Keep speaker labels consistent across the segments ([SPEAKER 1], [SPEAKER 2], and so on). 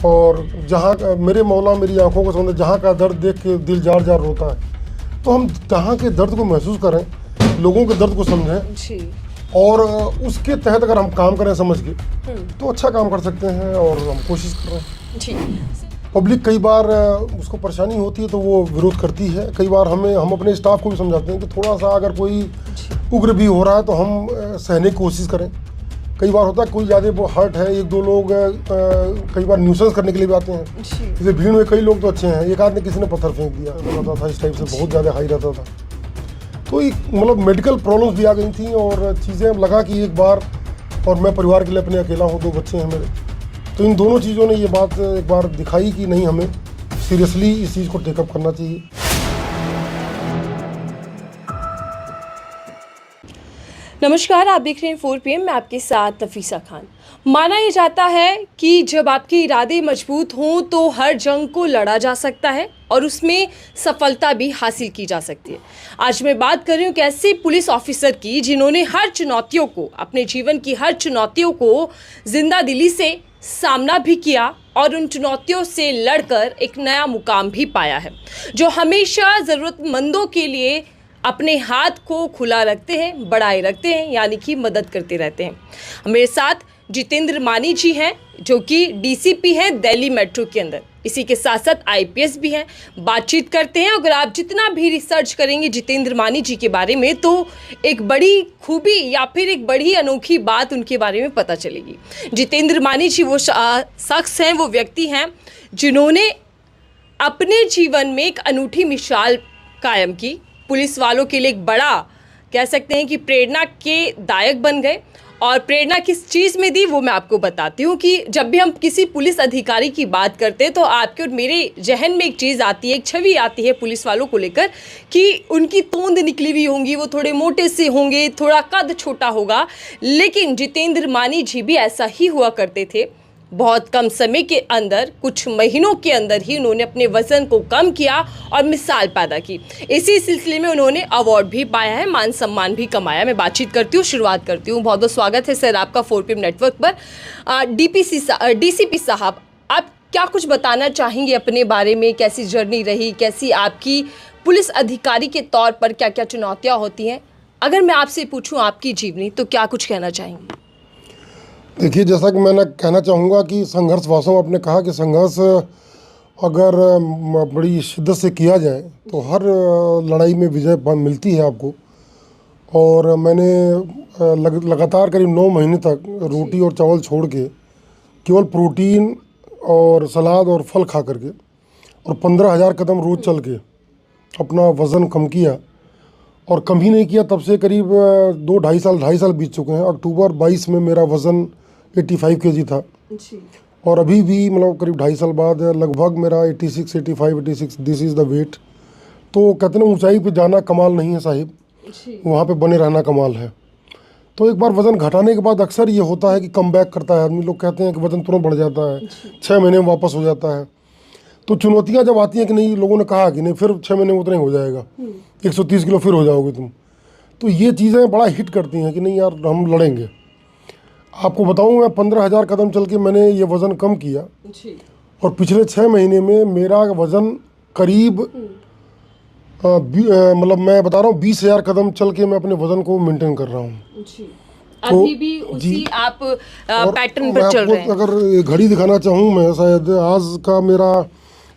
[SPEAKER 1] और जहाँ मेरे मौला मेरी आंखों को समझे, जहाँ का दर्द देख के दिल जार जार रोता है, तो हम जहाँ के दर्द को महसूस करें, लोगों के दर्द को समझें
[SPEAKER 2] जी।
[SPEAKER 1] और उसके तहत अगर हम काम करें समझ के तो अच्छा काम कर सकते हैं और हम कोशिश कर रहे हैं
[SPEAKER 2] जी।
[SPEAKER 1] पब्लिक कई बार उसको परेशानी होती है तो वो विरोध करती है। कई बार हम अपने स्टाफ को भी समझाते हैं कि थोड़ा सा अगर कोई उग्र भी हो रहा है तो हम सहने की कोशिश करें। कई बार होता है कोई ज़्यादा वो हर्ट है, एक दो लोग कई बार न्यूसेंस करने के लिए भी आते हैं। जैसे भीड़ में कई लोग तो अच्छे हैं, एक आदमी किसी ने पत्थर फेंक दिया रहता था, इस टाइप से बहुत ज़्यादा हाई रहता था। तो एक मतलब मेडिकल प्रॉब्लम्स भी आ गई थी और चीज़ें लगा कि एक बार, और मैं परिवार के लिए अपने अकेला हूँ, 2 बच्चे हैं मेरे, तो इन दोनों चीज़ों ने ये बात एक बार दिखाई कि नहीं, हमें सीरियसली इस चीज़ को टेकअप करना चाहिए।
[SPEAKER 2] नमस्कार, आप देख रहे हैं 4 PM, मैं आपके साथ नफीसा खान। माना यह जाता है कि जब आपके इरादे मजबूत हों तो हर जंग को लड़ा जा सकता है और उसमें सफलता भी हासिल की जा सकती है। आज मैं बात कर रही हूँ एक ऐसे पुलिस ऑफिसर की जिन्होंने हर चुनौतियों को, अपने जीवन की हर चुनौतियों को जिंदा दिली से सामना भी किया और उन चुनौतियों से लड़कर एक नया मुकाम भी पाया है, जो हमेशा ज़रूरतमंदों के लिए अपने हाथ को खुला रखते हैं, बढ़ाए रखते हैं, यानी कि मदद करते रहते हैं। मेरे साथ जितेंद्र मानी जी हैं, जो कि डीसीपी हैं दिल्ली मेट्रो के अंदर, इसी के साथ साथ आईपीएस भी हैं। बातचीत करते हैं। अगर आप जितना भी रिसर्च करेंगे जितेंद्र मानी जी के बारे में तो एक बड़ी खूबी या फिर एक बड़ी अनोखी बात उनके बारे में पता चलेगी। जितेंद्र मानी जी वो शख्स हैं, वो व्यक्ति हैं जिन्होंने अपने जीवन में एक अनूठी मिसाल कायम की। पुलिस वालों के लिए एक बड़ा, कह सकते हैं कि प्रेरणा के दायक बन गए। और प्रेरणा किस चीज़ में दी वो मैं आपको बताती हूँ कि जब भी हम किसी पुलिस अधिकारी की बात करते हैं तो आपके और मेरे जहन में एक चीज़ आती है, एक छवि आती है पुलिस वालों को लेकर कि उनकी तोंद निकली हुई होंगी, वो थोड़े मोटे से होंगे, थोड़ा कद छोटा होगा। लेकिन जितेंद्र मानी जी भी ऐसा ही हुआ करते थे। बहुत कम समय के अंदर, कुछ महीनों के अंदर ही उन्होंने अपने वजन को कम किया और मिसाल पैदा की। इसी सिलसिले में उन्होंने अवार्ड भी पाया है, मान सम्मान भी कमाया। मैं बातचीत करती हूँ, शुरुआत करती हूँ। बहुत बहुत स्वागत है सर आपका 4 PM नेटवर्क पर। डीसीपी साहब, आप क्या कुछ बताना चाहेंगे अपने बारे में? कैसी जर्नी रही, कैसी आपकी पुलिस अधिकारी के तौर पर क्या क्या चुनौतियाँ होती हैं? अगर मैं आपसे पूछूँ आपकी जीवनी, तो क्या कुछ कहना चाहेंगे?
[SPEAKER 1] देखिए, जैसा कि मैंने कहना चाहूँगा कि संघर्ष, वास्तव में आपने कहा कि संघर्ष अगर बड़ी शिद्दत से किया जाए तो हर लड़ाई में विजय मिलती है आपको। और मैंने लगातार करीब 9 महीने तक रोटी और चावल छोड़ के केवल प्रोटीन और सलाद और फल खा करके और 15,000 कदम रोज़ चल के अपना वज़न कम किया। और कम ही नहीं किया, तब से करीब 2-2.5 साल बीत चुके हैं। अक्टूबर 22 में मेरा वज़न 85 kg था
[SPEAKER 2] जी।
[SPEAKER 1] और अभी भी मतलब करीब 2.5 साल बाद लगभग मेरा 86 दिस इज़ द वेट। तो कहते हैं ऊंचाई पे जाना कमाल नहीं है साहिब, वहाँ पे बने रहना कमाल है। तो एक बार वज़न घटाने के बाद अक्सर ये होता है कि कम बैक करता है आदमी। लोग कहते हैं कि वज़न तुरंत बढ़ जाता है, 6 महीने में वापस हो जाता है। तो चुनौतियाँ जब आती हैं कि नहीं, लोगों ने कहा कि नहीं फिर 6 महीने में उतना ही हो जाएगा, 130 किलो फिर हो जाओगे तुम, तो ये चीज़ें बड़ा हिट करती हैं कि नहीं यार हम लड़ेंगे। आपको बताऊं, मैं 15,000 कदम चल के मैंने ये वज़न कम किया
[SPEAKER 2] जी। और
[SPEAKER 1] पिछले 6 महीने में मेरा वज़न करीब मतलब मैं बता रहा हूँ 20,000 कदम चल के मैं अपने वज़न को मेंटेन कर रहा हूँ।
[SPEAKER 2] तो अभी भी उसी आप पैटर्न पर चल रहे हैं।
[SPEAKER 1] अगर घड़ी दिखाना चाहूँ मैं, शायद आज का मेरा,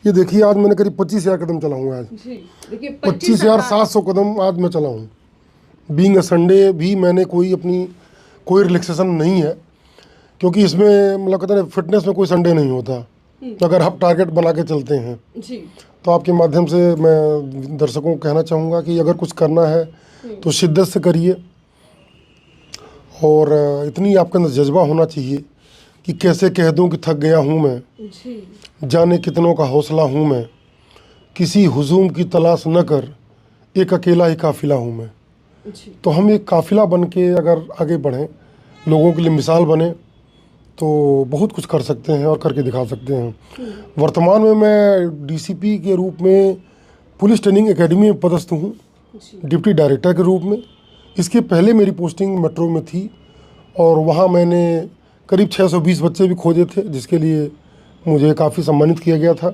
[SPEAKER 1] ये देखिए आज मैंने करीब 25,000 कदम चला हूँ। आज 25,700 कदम आज मैं चला हूँ। बीइंग अ संडे भी मैंने कोई रिलैक्सेशन नहीं है, क्योंकि इसमें मतलब कहते हैं फिटनेस में कोई संडे नहीं होता। अगर आप टारगेट बना के चलते हैं
[SPEAKER 2] जी।
[SPEAKER 1] तो आपके माध्यम से मैं दर्शकों को कहना चाहूँगा कि अगर कुछ करना है तो शिद्दत से करिए और इतनी आपके अंदर जज्बा होना चाहिए कि कैसे कह दूँ कि थक गया हूँ मैं, जाने कितनों का हौसला हूँ मैं, किसी हुजूम की तलाश न कर, एक अकेला ही काफिला हूँ मैं। तो हम एक काफिला बन के अगर आगे बढ़ें, लोगों के लिए मिसाल बने, तो बहुत कुछ कर सकते हैं और करके दिखा सकते हैं। वर्तमान में मैं डीसीपी के रूप में पुलिस ट्रेनिंग एकेडमी में पदस्थ हूँ, डिप्टी डायरेक्टर के रूप में। इसके पहले मेरी पोस्टिंग मेट्रो में थी और वहाँ मैंने करीब 620 बच्चे भी खोजे थे, जिसके लिए मुझे काफ़ी सम्मानित किया गया था।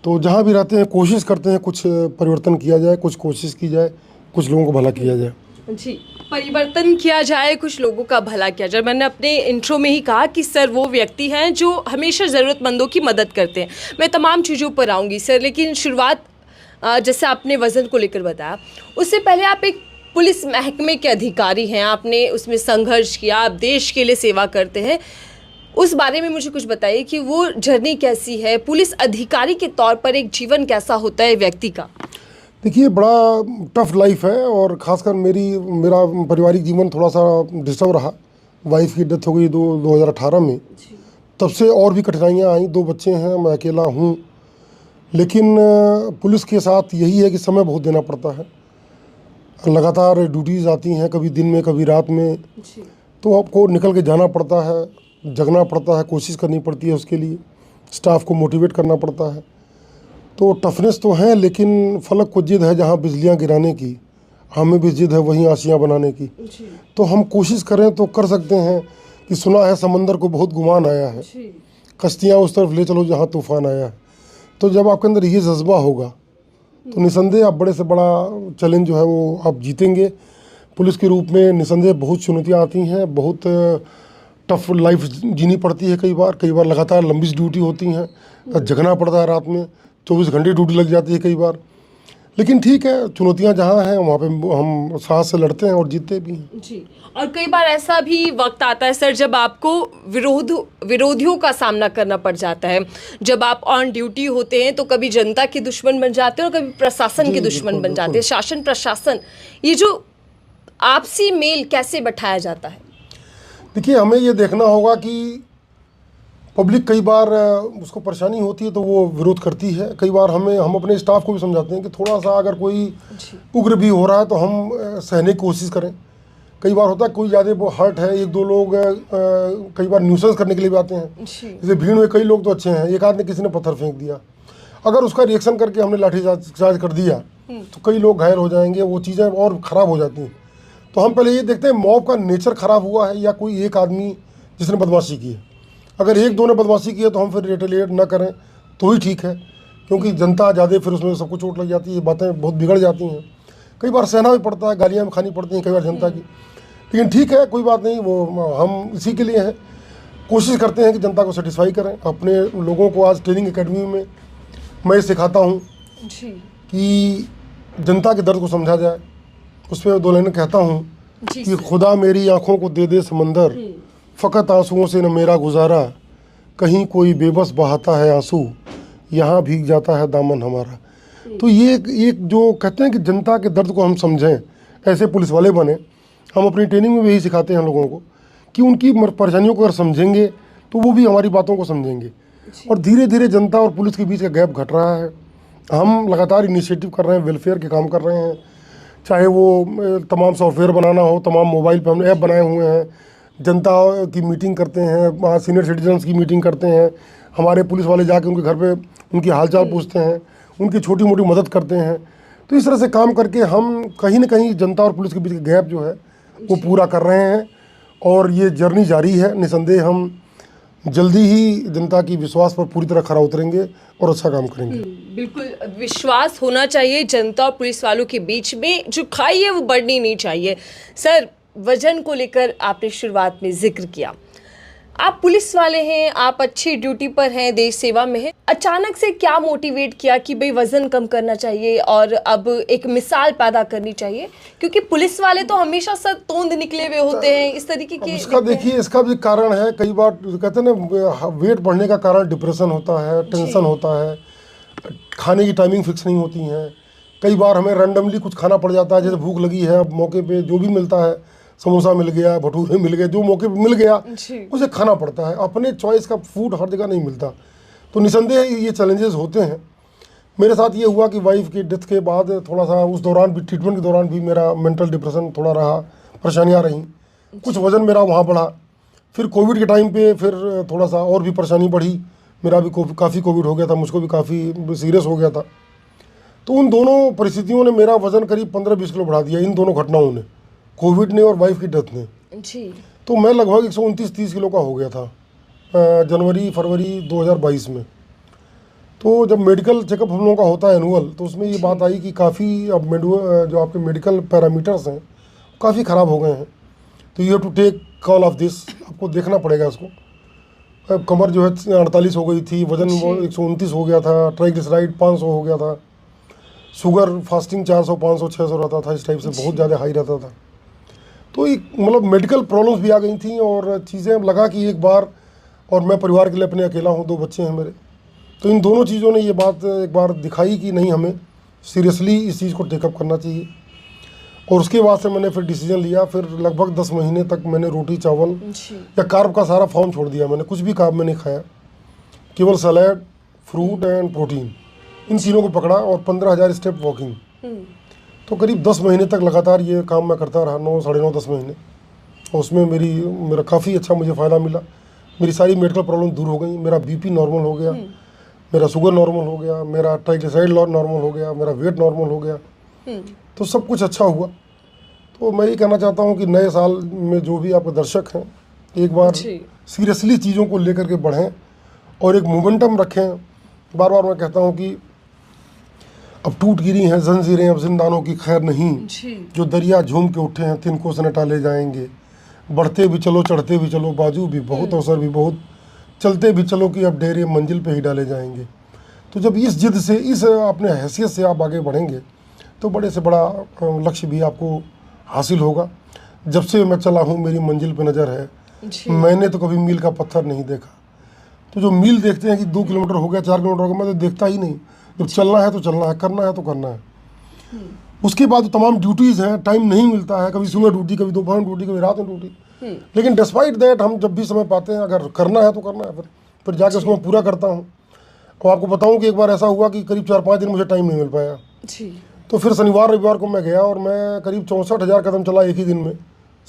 [SPEAKER 1] तो जहाँ भी रहते हैं कोशिश करते हैं कुछ परिवर्तन किया जाए, कुछ कोशिश की जाए, कुछ लोगों को भला किया जाए।
[SPEAKER 2] जी, परिवर्तन किया जाए, कुछ लोगों का भला किया जाए। मैंने अपने इंट्रो में ही कहा कि सर वो व्यक्ति हैं जो हमेशा ज़रूरतमंदों की मदद करते हैं। मैं तमाम चीज़ों पर आऊँगी सर, लेकिन शुरुआत जैसे आपने वज़न को लेकर बताया, उससे पहले आप एक पुलिस महकमे के अधिकारी हैं, आपने उसमें संघर्ष किया, आप देश के लिए सेवा करते हैं। उस बारे में मुझे कुछ बताइए कि वो जर्नी कैसी है, पुलिस अधिकारी के तौर पर एक जीवन कैसा होता है व्यक्ति का?
[SPEAKER 1] देखिए, बड़ा टफ लाइफ है और ख़ासकर मेरा पारिवारिक जीवन थोड़ा सा डिस्टर्ब रहा। वाइफ की डेथ हो गई 2018 में। तब से और भी कठिनाइयाँ आई। 2 बच्चे हैं, मैं अकेला हूँ। लेकिन पुलिस के साथ यही है कि समय बहुत देना पड़ता है। लगातार ड्यूटीज़ आती हैं, कभी दिन में कभी रात में, तो आपको निकल के जाना पड़ता है, जगना पड़ता है, कोशिश करनी पड़ती है उसके लिए, स्टाफ को मोटिवेट करना पड़ता है। तो टफनेस तो है, लेकिन फलक को जिद है जहाँ बिजलियाँ गिराने की, हमें भी जिद है वहीं आशियाँ बनाने की। तो हम कोशिश करें तो कर सकते हैं कि सुना है समंदर को बहुत गुमान आया है, कश्तियाँ उस तरफ ले चलो जहाँ तूफान आया है। तो जब आपके अंदर ये जज्बा होगा तो निसंदेह आप बड़े से बड़ा चैलेंज जो है वो आप जीतेंगे। पुलिस के रूप में निसंदेह बहुत चुनौतियाँ आती हैं, बहुत टफ लाइफ जीनी पड़ती है। कई बार लगातार लंबी ड्यूटी होती हैं, जगना पड़ता है, रात में 24 घंटे ड्यूटी लग जाती है कई बार। लेकिन ठीक है, चुनौतियाँ जहाँ हैं वहाँ पे हम साहस से लड़ते हैं और जीतते भी हैं।
[SPEAKER 2] जी, और कई बार ऐसा भी वक्त आता है सर जब आपको विरोधियों का सामना करना पड़ जाता है। जब आप ऑन ड्यूटी होते हैं तो कभी जनता के दुश्मन बन जाते हैं और कभी प्रशासन के दुश्मन बन जाते हैं। शासन प्रशासन, ये जो आपसी मेल कैसे बैठाया जाता है?
[SPEAKER 1] देखिए, हमें ये देखना होगा कि पब्लिक कई बार उसको परेशानी होती है तो वो विरोध करती है। कई बार हम अपने स्टाफ को भी समझाते हैं कि थोड़ा सा अगर कोई उग्र भी हो रहा है तो हम सहने की कोशिश करें। कई बार होता है कोई ज़्यादा वो हर्ट है, 1-2 लोग कई बार न्यूसेंस करने के लिए भी आते हैं। जैसे भीड़ में कई लोग तो अच्छे हैं, एक आदमी किसी ने पत्थर फेंक दिया, अगर उसका रिएक्शन करके हमने लाठीचार्ज कर दिया तो कई लोग घायल हो जाएंगे, वो चीज़ें और ख़राब हो जाती हैं। तो हम पहले ये देखते हैं मॉब का नेचर ख़राब हुआ है या कोई एक आदमी जिसने बदमाशी की है। अगर 1-2 ने बदमाशी की है तो हम फिर रिटेलिएट ना करें तो ही ठीक है, क्योंकि जनता ज़्यादा फिर उसमें सबको चोट लग जाती है, बातें बहुत बिगड़ जाती हैं। कई बार सहना भी पड़ता है, गालियाँ भी खानी पड़ती हैं कई बार जनता की। लेकिन ठीक है, कोई बात नहीं, वो हम इसी के लिए हैं। कोशिश करते हैं कि जनता को सेटिस्फाई करें। अपने लोगों को आज ट्रेनिंग एकेडमी में मैं सिखाता हूँ कि जनता के दर्द को समझा जाए। उस पर 2 लाइनें कहता हूँ कि खुदा मेरी आँखों को दे दे समंदर, फ़कत आंसुओं से न मेरा गुजारा, कहीं कोई बेबस बहाता है आंसू, यहाँ भीग जाता है दामन हमारा। तो ये एक जो कहते हैं कि जनता के दर्द को हम समझें, ऐसे पुलिस वाले बने। हम अपनी ट्रेनिंग में भी यही सिखाते हैं लोगों को कि उनकी परेशानियों को अगर समझेंगे तो वो भी हमारी बातों को समझेंगे। और धीरे धीरे जनता और पुलिस के बीच का गैप घट रहा है। हम लगातार इनिशिएटिव कर रहे हैं, वेलफेयर के काम कर रहे हैं, चाहे वो तमाम सॉफ्टवेयर बनाना हो, तमाम मोबाइल पर हमने ऐप बनाए हुए हैं, जनता की मीटिंग करते हैं, वहाँ सीनियर सिटीजन्स की मीटिंग करते हैं, हमारे पुलिस वाले जाके उनके घर पे उनकी हालचाल पूछते हैं, उनकी छोटी मोटी मदद करते हैं। तो इस तरह से काम करके हम कहीं ना कहीं जनता और पुलिस के बीच का गैप जो है वो पूरा कर रहे हैं। और ये जर्नी जारी है। निसंदेह हम जल्दी ही जनता की विश्वास पर पूरी तरह खरा उतरेंगे और अच्छा काम करेंगे।
[SPEAKER 2] बिल्कुल, विश्वास होना चाहिए जनता और पुलिस वालों के बीच में। जो खाई है वो बढ़नी नहीं चाहिए। सर, वजन को लेकर आपने शुरुआत में जिक्र किया, आप पुलिस वाले हैं, आप अच्छी ड्यूटी पर हैं, देश सेवा में हैं। अचानक से क्या मोटिवेट किया कि भाई वज़न कम करना चाहिए और अब एक मिसाल पैदा करनी चाहिए? क्योंकि पुलिस वाले तो हमेशा सर तोंद निकले हुए होते हैं, इस तरीके के।
[SPEAKER 1] इसका देखिए, इसका भी कारण है। कई बार कहते हैं ना, वेट बढ़ने का कारण डिप्रेशन होता है, टेंशन होता है, खाने की टाइमिंग फिक्स नहीं होती है। कई बार हमें रैंडमली कुछ खाना पड़ जाता है, जैसे भूख लगी है, अब मौके पे जो भी मिलता है, समोसा मिल गया, भटूरे मिल गए, जो मौके पे मिल गया उसे खाना पड़ता है। अपने चॉइस का फूड हर जगह नहीं मिलता। तो निसंदेह ये चैलेंजेस होते हैं। मेरे साथ ये हुआ कि वाइफ की डेथ के बाद थोड़ा सा उस दौरान भी, ट्रीटमेंट के दौरान भी मेरा मेंटल डिप्रेशन थोड़ा रहा, परेशानियाँ रहीं, कुछ वज़न मेरा वहाँ बढ़ा। फिर कोविड के टाइम पे फिर थोड़ा सा और भी परेशानी बढ़ी। मेरा भी काफ़ी कोविड हो गया था, मुझको भी काफ़ी सीरियस हो गया था। तो उन दोनों परिस्थितियों ने मेरा वज़न करीब 15-20 किलो बढ़ा दिया, इन दोनों घटनाओं ने, कोविड ने और वाइफ की डेथ ने।
[SPEAKER 2] जी।
[SPEAKER 1] तो मैं लगभग 129-30 किलो का हो गया था जनवरी फरवरी 2022 में। तो जब मेडिकल चेकअप हम लोगों का होता है एनुअल, तो उसमें ये बात आई कि काफ़ी अब जो आपके मेडिकल पैरामीटर्स हैं काफ़ी ख़राब हो गए हैं। तो you have to take call of this, आपको देखना पड़ेगा इसको। अब कमर जो है 48 हो गई थी, वजन वो 129 हो गया था, ट्राइग्लिसराइड 500 हो गया था, शुगर फास्टिंग 400 500 600 रहता था, इस टाइप से बहुत ज़्यादा हाई रहता था। तो एक मतलब मेडिकल प्रॉब्लम्स भी आ गई थी और चीज़ें लगा कि एक बार, और मैं परिवार के लिए अपने अकेला हूँ, 2 बच्चे हैं मेरे, तो इन दोनों चीज़ों ने ये बात एक बार दिखाई कि नहीं, हमें सीरियसली इस चीज़ को टेकअप करना चाहिए। और उसके बाद से मैंने फिर डिसीजन लिया। फिर लगभग 10 महीने तक मैंने रोटी चावल या कार्ब का सारा फॉर्म छोड़ दिया। मैंने कुछ भी कार्ब में नहीं खाया, केवल सलाद, फ्रूट एंड प्रोटीन, इन तीनों को पकड़ा और 15,000 स्टेप वॉकिंग। तो करीब 10 महीने तक लगातार ये काम मैं करता रहा, 9 साढ़े 9 10 महीने। और उसमें मेरा काफ़ी अच्छा मुझे फ़ायदा मिला। मेरी सारी मेडिकल प्रॉब्लम दूर हो गई, मेरा बीपी नॉर्मल हो गया, मेरा शुगर नॉर्मल हो गया, मेरा ट्राइग्लिसराइड नॉर्मल हो गया, मेरा वेट नॉर्मल हो गया। तो सब कुछ अच्छा हुआ। तो मैं ये कहना चाहता हूँ कि नए साल में जो भी आपके दर्शक हैं, एक बार सीरियसली चीज़ों को लेकर के बढ़ें और एक मोमेंटम रखें। बार बार मैं कहता हूँ कि अब टूट गिरी हैं जंजीरें, अब जिंदानों की खैर नहीं, जो दरिया झूम के उठे हैं तिनको से न टाले जाएंगे। बढ़ते भी चलो चढ़ते भी चलो, बाजू भी बहुत अवसर भी बहुत, चलते भी चलो कि अब डेरे मंजिल पे ही डाले जाएंगे। तो जब इस जिद से, इस अपने हैसियत से आप आगे बढ़ेंगे तो बड़े से बड़ा लक्ष्य भी आपको हासिल होगा। जब से मैं चला हूँ मेरी मंजिल पे नज़र है, मैंने तो कभी मील का पत्थर नहीं देखा। तो जो मील देखते हैं कि 2 किलोमीटर हो गया 4 किलोमीटर हो गया, मैं तो देखता ही नहीं। जब चलना है तो चलना है, करना है तो करना है। उसके बाद तमाम ड्यूटीज़ हैं, टाइम नहीं मिलता है, कभी सुबह ड्यूटी, कभी दोपहर में ड्यूटी, कभी रात में ड्यूटी। लेकिन डिस्पाइट दैट हम जब भी समय पाते हैं, अगर करना है तो करना है, फिर जाके उसको मैं पूरा करता हूँ। और आपको बताऊँ कि एक बार ऐसा हुआ कि करीब 4-5 दिन मुझे टाइम नहीं मिल पाया। तो फिर शनिवार रविवार को मैं गया और मैं करीब 64,000 कदम चला एक ही दिन में,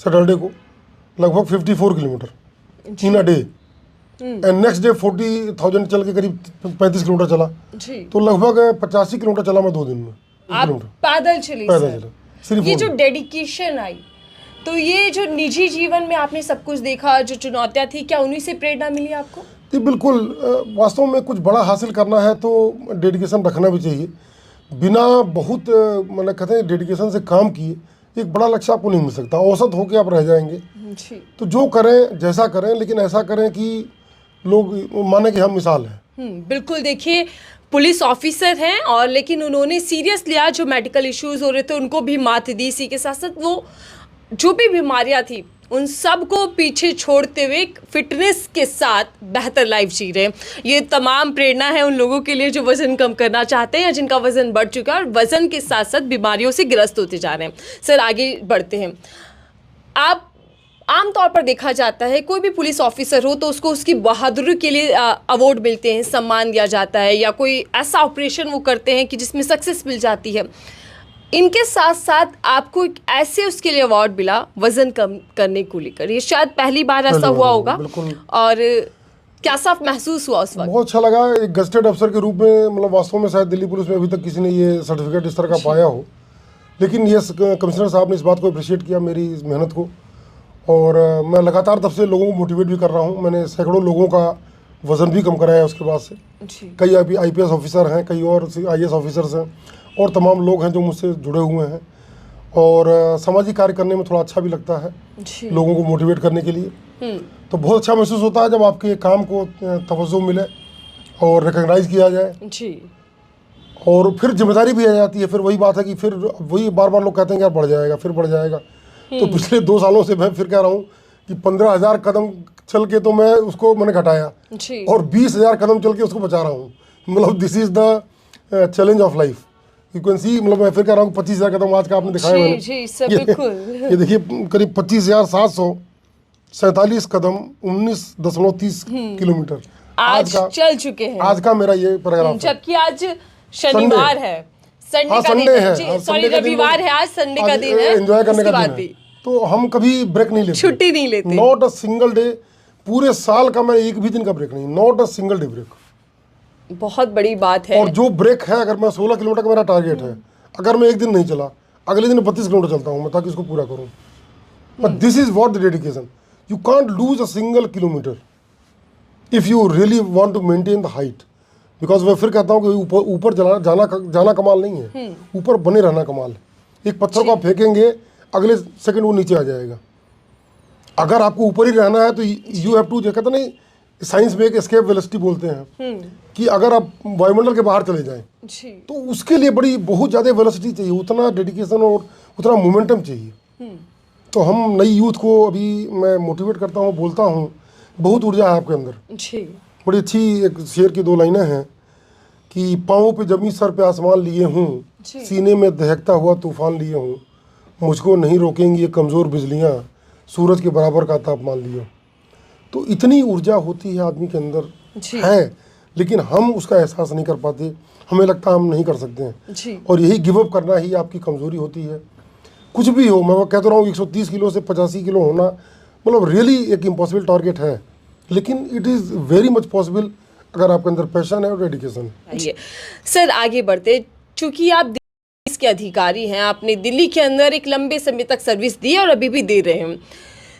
[SPEAKER 1] सैटरडे को, लगभग 54 kilometre in a day. And next day 40,000 चल के करीब 35 किलोमीटर चला। तो लगभग 85 किलोमीटर चला मैं 2 दिन में।
[SPEAKER 2] आप पैदल चले?
[SPEAKER 1] सिर्फ
[SPEAKER 2] ये जो डेडिकेशन आई, तो ये जो निजी जीवन में आपने सब कुछ देखा, जो चुनौतियाँ थी, क्या उन्हीं से प्रेरणा मिली आपको?
[SPEAKER 1] जी बिल्कुल। वास्तव में कुछ बड़ा हासिल करना है तो डेडिकेशन रखना भी चाहिए। बिना बहुत मतलब कहते हैं डेडिकेशन से काम किए एक बड़ा लक्ष्य आपको नहीं मिल सकता, औसत होके आप रह जाएंगे। तो जो करें जैसा करें, लेकिन ऐसा करें कि लोग माने कि हम मिसाल हैं।
[SPEAKER 2] बिल्कुल। देखिए, पुलिस ऑफिसर हैं और लेकिन उन्होंने सीरियस लिया, जो मेडिकल इश्यूज हो रहे थे उनको भी मात दी। इसी के साथ साथ वो जो भी बीमारियां थी उन सब को पीछे छोड़ते हुए फिटनेस के साथ बेहतर लाइफ जी रहे हैं। ये तमाम प्रेरणा है उन लोगों के लिए जो वज़न कम करना चाहते हैं या जिनका वज़न बढ़ चुका है और वज़न के साथ साथ बीमारियों से ग्रस्त होते जा रहे हैं। सर, आगे बढ़ते हैं। आप आमतौर पर देखा जाता है कोई भी पुलिस ऑफिसर हो तो उसको उसकी बहादुरी के लिए अवार्ड मिलते हैं, सम्मान दिया जाता है, या कोई ऐसा ऑपरेशन वो करते हैं कि जिसमें सक्सेस मिल जाती है। इनके साथ साथ आपको एक ऐसे उसके लिए अवार्ड मिला वजन कम करने को लेकर, ये शायद पहली बार ऐसा हुआ होगा। और कैसा महसूस हुआ उस वक्त?
[SPEAKER 1] बहुत अच्छा लगा। एक गस्टेड अफसर के रूप में, मतलब वास्तव में शायद दिल्ली पुलिस में अभी तक किसी ने ये सर्टिफिकेट इस तरह का पाया हो, लेकिन ये कमिश्नर साहब ने इस बात को अप्रिशिएट किया, मेरी इस मेहनत को। और मैं लगातार तब से लोगों को मोटिवेट भी कर रहा हूँ। मैंने सैकड़ों लोगों का वज़न भी कम कराया उसके बाद से। कई IPS ऑफिसर हैं, कई और IAS ऑफिसर्स हैं और तमाम लोग हैं जो मुझसे जुड़े हुए हैं। और सामाजिक कार्य करने में थोड़ा अच्छा भी लगता है लोगों को मोटिवेट करने के लिए। तो बहुत अच्छा महसूस होता है जब आपके काम को तवज्जो मिले और रिकॉग्नाइज किया जाए। और फिर जिम्मेदारी भी आ जाती है। फिर वही बात है कि फिर वही बार बार लोग कहते हैं कि यार बढ़ जाएगा, फिर बढ़ जाएगा। तो पिछले 2 सालों से मैं फिर कह रहा हूँ कि 15,000 कदम चल के तो मैंने घटाया और 20,000 कदम चल के उसको बचा रहा हूँ। मतलब this is the challenge of life. You can see, मतलब मैं फिर कह रहा हूँ 25,000 कदम आज का आपने दिखाया मैंने। ये देखिए करीब 25,747 कदम, 19.30 किलोमीटर
[SPEAKER 2] आज का चल चुके हैं।
[SPEAKER 1] आज का मेरा ये पैराग्राफ,
[SPEAKER 2] जबकि आज शनिवार है, संडे है, सॉरी रविवार है, आज संडे का दिन है,
[SPEAKER 1] एंजॉय करने का दिन है। तो हम कभी ब्रेक नहीं लेते,
[SPEAKER 2] छुट्टी नहीं लेते।
[SPEAKER 1] नॉट अ सिंगल डे, पूरे साल का मैं एक भी दिन का ब्रेक नहीं, not a single day break.
[SPEAKER 2] बहुत बड़ी बात है।
[SPEAKER 1] और जो ब्रेक है, अगर मैं 16 किलोमीटर का मेरा टारगेट है, अगर मैं एक दिन नहीं चला, अगले दिन 32 किलोमीटर चलता हूँ मैं, ताकि इसको पूरा करूँ। But this is what the dedication, you can't lose a single kilometre. If you really want to maintain the height, because मैं फिर कहता हूँ कि ऊपर ऊपर जाना कमाल नहीं है, ऊपर बने रहना कमाल है। एक पत्थर को आप फेंकेंगे, अगले सेकंड वो नीचे आ जाएगा। अगर आपको ऊपर ही रहना है तो यू हैव टू, जो कहते नहीं, साइंस में एक एस्केप वेलोसिटी बोलते हैं कि अगर आप वायुमंडल के बाहर चले जाएं तो उसके लिए बहुत ज़्यादा वेलोसिटी चाहिए, उतना डेडिकेशन और उतना मोमेंटम चाहिए। तो हम नई यूथ को अभी मैं मोटिवेट करता हूँ, बोलता हूँ, बहुत ऊर्जा है आपके अंदर। बड़ी अच्छी एक शेर की 2 लाइनें हैं कि पाँव पे जमी सर पे आसमान लिए हूँ, सीने में दहकता हुआ तूफान लिए हूँ, मुझको नहीं रोकेंगी ये कमज़ोर बिजलियाँ, सूरज के बराबर का तापमान लिए हूँ। तो इतनी ऊर्जा होती है आदमी के अंदर है, लेकिन हम उसका एहसास नहीं कर पाते, हमें लगता है हम नहीं कर सकते हैं, और यही गिव अप करना ही आपकी कमज़ोरी होती है। कुछ भी हो, मैं कहता रहा हूँ 130 किलो से 85 किलो होना मतलब रियली एक इम्पॉसिबल टारगेट है, लेकिन it is very much possible अगर आपके अंदर पैशन है और डेडिकेशन है।
[SPEAKER 2] सर आगे बढ़ते, चूंकि आप पुलिस के अधिकारी हैं, आपने दिल्ली के अंदर एक लंबे समय तक सर्विस दी और अभी भी दे रहे हैं।